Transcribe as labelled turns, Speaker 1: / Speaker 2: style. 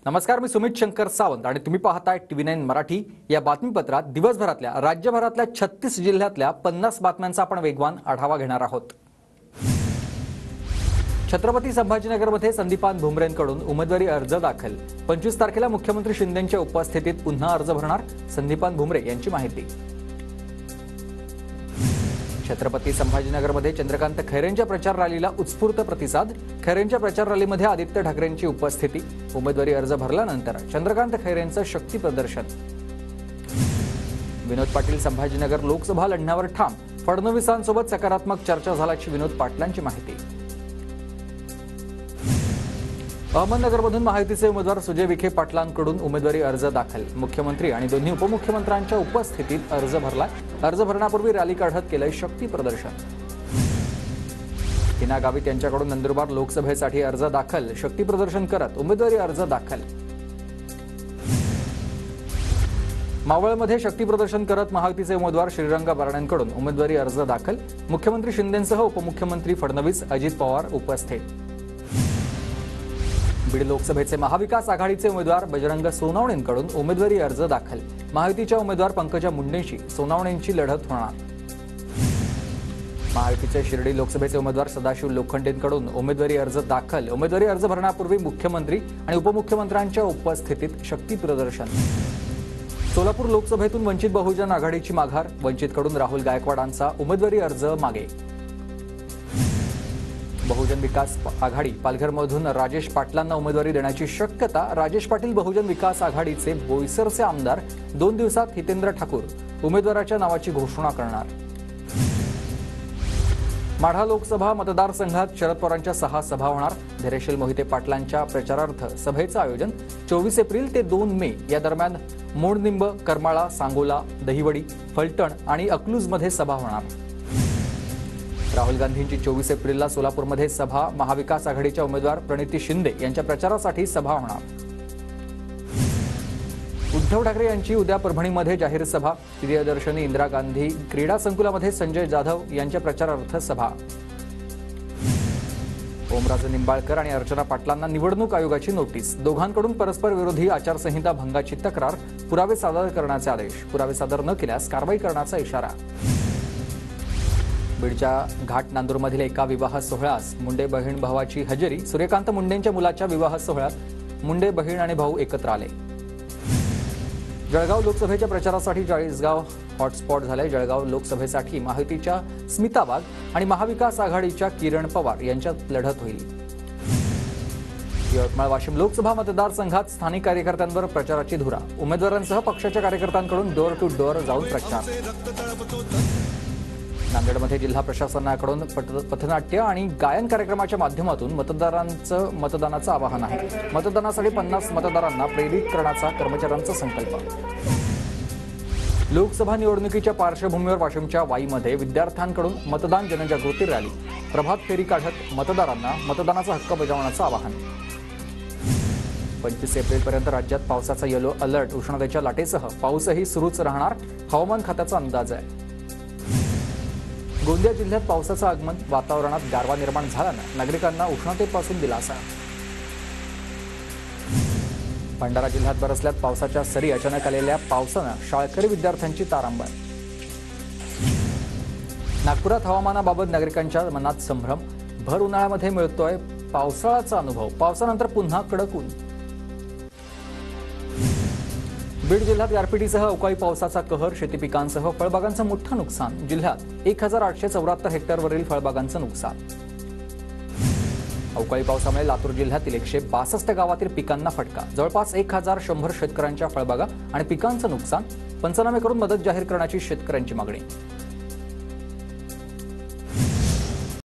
Speaker 1: नमस्कार, मी सुमित शंकर सावंत आणि तुम्ही पाहताय TV9 मराठी। या बातमीपत्रात दिवसभरातल्या राज्यभरातल्या 36 जिल्ह्यातल्या 50 बातम्यांचा आपण वेगवान आढावा घेणार आहोत। छत्रपती संभाजीनगरमध्ये संदीपान भुमरेंकडून उमेदवारी अर्ज दाखल। 25 तारखेला मुख्यमंत्री शिंदेंच्या उपस्थितीत पुन्हा अर्ज भरणार, संदीपान भुमरे यांची माहिती। छत्रपती संभाजीनगरमध्ये चंद्रकांत खैरेंच्या प्रचार रॅलीला उत्स्फूर्त प्रतिसाद। खैरेंच्या प्रचार रॅलीमध्ये आदित्य ठाकरेंची उपस्थिती। उमेदवारी अर्ज भरल्यानंतर चंद्रकांत खैरेंचं शक्ती प्रदर्शन। विनोद पाटील संभाजीनगर लोकसभा लढण्यावर ठाम। फडणवीसांसोबत सकारात्मक चर्चा झाल्याची विनोद पाटलांची माहिती। अहमदनगरमधून महायुतीचे उमेदवार सुजय विखे पाटलांकडून उमेदवारी अर्ज दाखल। मुख्यमंत्री आणि दोन्ही उपमुख्यमंत्र्यांच्या उपस्थितीत अर्ज भरला। अर्ज भरण्यापूर्वी रॅली काढत केलंय शक्ती प्रदर्शन। हिना गावित यांच्याकडून नंदुरबार लोकसभेसाठी अर्ज दाखल। शक्ती प्रदर्शन करत उमेदवारी अर्ज दाखल। मावळमध्ये शक्ती प्रदर्शन करत महायुतीचे उमेदवार श्रीरंग बारण्यांकडून उमेदवारी अर्ज दाखल। मुख्यमंत्री शिंदेंसह उपमुख्यमंत्री फडणवीस, अजित पवार उपस्थित। बीड लोकसभेचे महाविकास आघाडीचे उमेदवार बजरंग सोनावणेंकडून उमेदवारी अर्ज दाखल। महायुतीच्या उमेदवार पंकजा मुंडेंशी सोनावणेंची लढत होणार। महायुतीचे शिर्डी लोकसभेचे उमेदवार सदाशिव लोखंडेंकडून उमेदवारी अर्ज दाखल। उमेदवारी अर्ज भरण्यापूर्वी मुख्यमंत्री आणि उपमुख्यमंत्र्यांच्या उपस्थितीत शक्ती प्रदर्शन। सोलापूर लोकसभेतून वंचित बहुजन आघाडीची माघार। वंचितकडून राहुल गायकवाडांचा उमेदवारी अर्ज मागे। बहुजन विकास आघाडी पालघरमधून राजेश पाटलांना उमेदवारी देण्याची शक्यता। राजेश पाटील बहुजन विकास आघाडीचे बोईसरचे आमदार। 2 दिवसात हितेंद्र ठाकूर उमेदवाराच्या नावाची घोषणा करणार। माढा लोकसभा मतदारसंघात शरद पवारांच्या 6 सभा होणार। धैर्यशील मोहिते पाटलांच्या प्रचारार्थ सभेचं आयोजन 24 एप्रिल ते 2 मे या दरम्यान मोडनिंब, करमाळा, सांगोला, दहिवडी, फलटण आणि अकलूजमध्ये सभा होणार। राहुल गांधींची 24 एप्रिलला सोलापूरमध्ये सभा। महाविकास आघाडीच्या उमेदवार प्रणिती शिंदे यांच्या प्रचारासाठी सभा होणार। उद्धव ठाकरे यांची उद्या परभणीमध्ये जाहीर सभा। प्रियदर्शनी इंदिरा गांधी क्रीडा संकुलामध्ये संजय जाधव यांच्या प्रचारार्थ सभा। ओमराजे निंबाळकर आणि अर्चना पाटलांना निवडणूक आयोगाची नोटीस। दोघांकडून परस्पर विरोधी आचारसंहिता भंगाची तक्रार। पुरावे सादर करण्याचे आदेश। पुरावे सादर न केल्यास कारवाई करण्याचा इशारा। बीडच्या घाट नांदूरमधील एका विवाह सोहळ्यास मुंडे बहीण भावाची हजेरी। सूर्यकांत मुंडेंच्या मुलाच्या विवाह सोहळ्यात मुंडे बहीण आणि भाऊ एकत्र आले। जळगाव लोकसभेच्या प्रचारासाठी 40गाव हॉटस्पॉट झाले। जळगाव लोकसभेसाठी महायुतीच्या स्मिता वाघ आणि महाविकास आघाडीच्या किरण पवार यांच्यात लढत होईल। यवतमाळ वाशिम लोकसभा मतदारसंघात स्थानिक कार्यकर्त्यांवर प्रचाराची धुरा। उमेदवारांसह पक्षाच्या कार्यकर्त्यांकडून डोर टू डोर जाऊन प्रचार। नांदेडमध्ये जिल्हा प्रशासनाकडून पथनाट्य आणि गायन कार्यक्रमाच्या माध्यमातून मतदानाचं आवाहन आहे। मतदानासाठी 50 मतदारांना प्रेरित करण्याचा कर्मचाऱ्यांचा संकल्प। लोकसभा निवडणुकीच्या पार्श्वभूमीवर वाशिमच्या वाईमध्ये विद्यार्थ्यांकडून मतदान जनजागृती रॅली। प्रभात फेरी काढत मतदारांना मतदानाचा हक्क बजावण्याचं आवाहन। 25 एप्रिलपर्यंत राज्यात पावसाचा येलो अलर्ट। उष्णतेच्या लाटेसह पाऊसही सुरूच राहणार, हवामान खात्याचा अंदाज आहे। गोंदिया जिल्ह्यात पावसाचं आगमन। वातावरणात गारवा निर्माण झाल्यानं नागरिकांना उष्णतेपासून दिलासा। भंडारा जिल्ह्यात बरसल्यात पावसाच्या सरी। अचानक आलेल्या पावसानं शाळकरी विद्यार्थ्यांची तारांबळ। नागपुरात हवामानाबाबत नागरिकांच्या मनात संभ्रम। भर उन्हाळ्यामध्ये मिळतोय पावसाळ्याचा अनुभव। पावसानंतर पुन्हा कडक ऊन। बीड जिल्ह्यात गारपिटीसह अवकाळी पावसाचा कहर। शेती पिकांसह फळबागांचं मोठं नुकसान। जिल्ह्यात 1874 हेक्टरवरील फळबागांचं नुकसान। अवकाळी पावसामुळे लातूर जिल्ह्यातील 162 गावातील पिकांना फटका। जवळपास 1100 शेतकऱ्यांच्या फळबागा आणि पिकांचं नुकसान। पंचनामे करून मदत जाहीर करण्याची शेतकऱ्यांची मागणी।